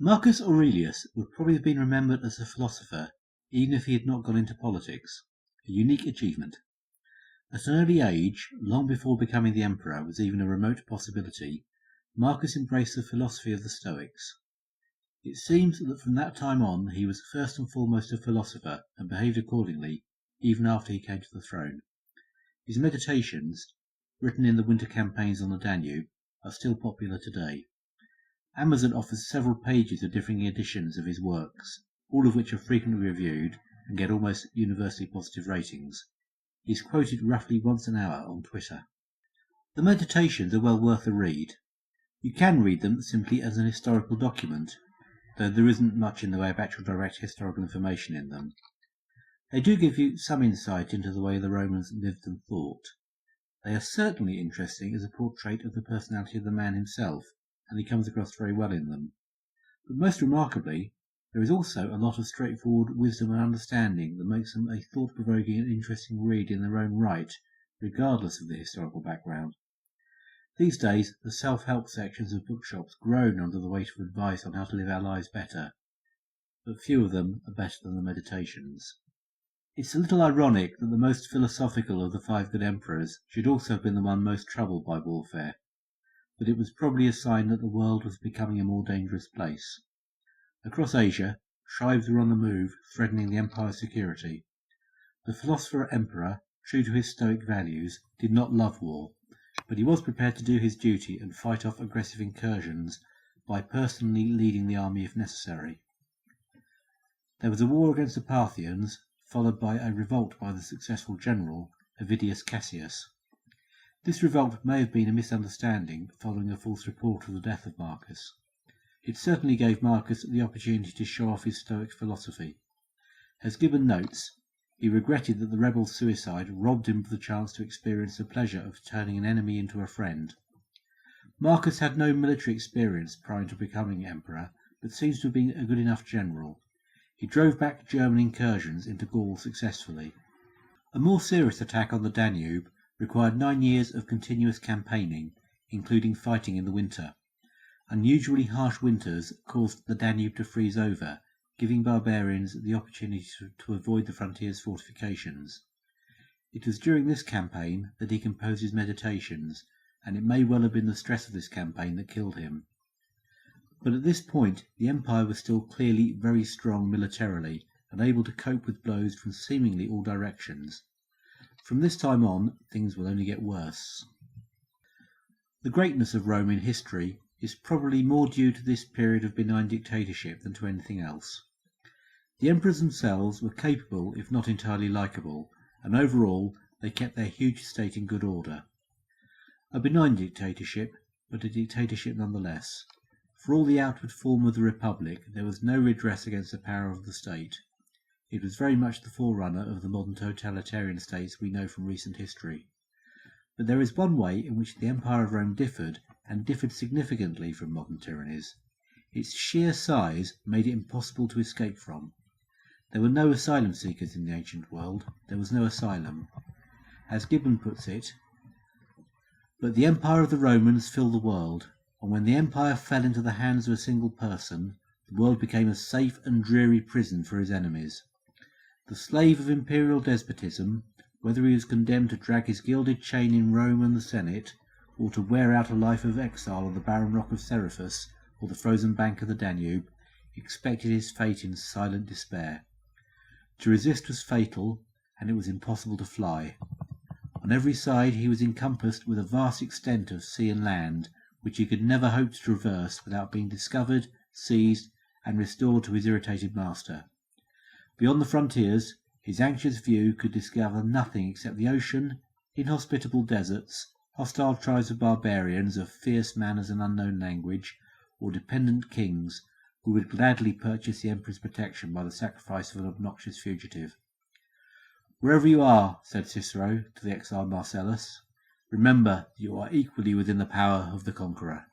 Marcus Aurelius would probably have been remembered as a philosopher even if he had not gone into politics, a unique achievement. At an early age, long before becoming the emperor was even a remote possibility, Marcus embraced the philosophy of the Stoics. It seems that from that time on he was first and foremost a philosopher and behaved accordingly even after he came to the throne. His meditations, written in the winter campaigns on the Danube, are still popular today. Amazon offers several pages of differing editions of his works, all of which are frequently reviewed and get almost universally positive ratings. He is quoted roughly once an hour on Twitter. The Meditations are well worth a read. You can read them simply as an historical document, though there isn't much in the way of actual direct historical information in them. They do give you some insight into the way the Romans lived and thought. They are certainly interesting as a portrait of the personality of the man himself, and he comes across very well in them. But most remarkably, there is also a lot of straightforward wisdom and understanding that makes them a thought-provoking and interesting read in their own right, regardless of the historical background. These days, the self-help sections of bookshops groan under the weight of advice on how to live our lives better, but few of them are better than the Meditations. It's a little ironic that the most philosophical of the five good emperors should also have been the one most troubled by warfare, but it was probably a sign that the world was becoming a more dangerous place. Across Asia, tribes were on the move, threatening the empire's security. The philosopher-emperor, true to his Stoic values, did not love war, but he was prepared to do his duty and fight off aggressive incursions by personally leading the army if necessary. There was a war against the Parthians, followed by a revolt by the successful general Avidius Cassius. This revolt may have been a misunderstanding following a false report of the death of Marcus. It certainly gave Marcus the opportunity to show off his Stoic philosophy. As Gibbon notes, he regretted that the rebel's suicide robbed him of the chance to experience the pleasure of turning an enemy into a friend. Marcus had no military experience prior to becoming emperor, but seems to have been a good enough general. He drove back German incursions into Gaul successfully. A more serious attack on the Danube required 9 years of continuous campaigning, including fighting in the winter. Unusually harsh winters caused the Danube to freeze over, giving barbarians the opportunity to avoid the frontier's fortifications. It was during this campaign that he composed his Meditations, and it may well have been the stress of this campaign that killed him. But at this point the empire was still clearly very strong militarily, and able to cope with blows from seemingly all directions. From this time on, things will only get worse. The greatness of Rome in history is probably more due to this period of benign dictatorship than to anything else. The emperors themselves were capable, if not entirely likable, and overall they kept their huge state in good order. A benign dictatorship, but a dictatorship nonetheless. For all the outward form of the republic, there was no redress against the power of the state. It was very much the forerunner of the modern totalitarian states we know from recent history. But there is one way in which the Empire of Rome differed, and differed significantly from modern tyrannies. Its sheer size made it impossible to escape from. There were no asylum seekers in the ancient world. There was no asylum. As Gibbon puts it, "But the empire of the Romans filled the world, and when the empire fell into the hands of a single person, the world became a safe and dreary prison for his enemies. The slave of imperial despotism, whether he was condemned to drag his gilded chain in Rome and the Senate, or to wear out a life of exile on the barren rock of Seriphus or the frozen bank of the Danube, expected his fate in silent despair. To resist was fatal, and it was impossible to fly. On every side he was encompassed with a vast extent of sea and land, which he could never hope to traverse without being discovered, seized, and restored to his irritated master. Beyond the frontiers, his anxious view could discover nothing except the ocean, inhospitable deserts, hostile tribes of barbarians of fierce manners and unknown language, or dependent kings who would gladly purchase the emperor's protection by the sacrifice of an obnoxious fugitive. Wherever you are, said Cicero to the exiled Marcellus, remember that you are equally within the power of the conqueror."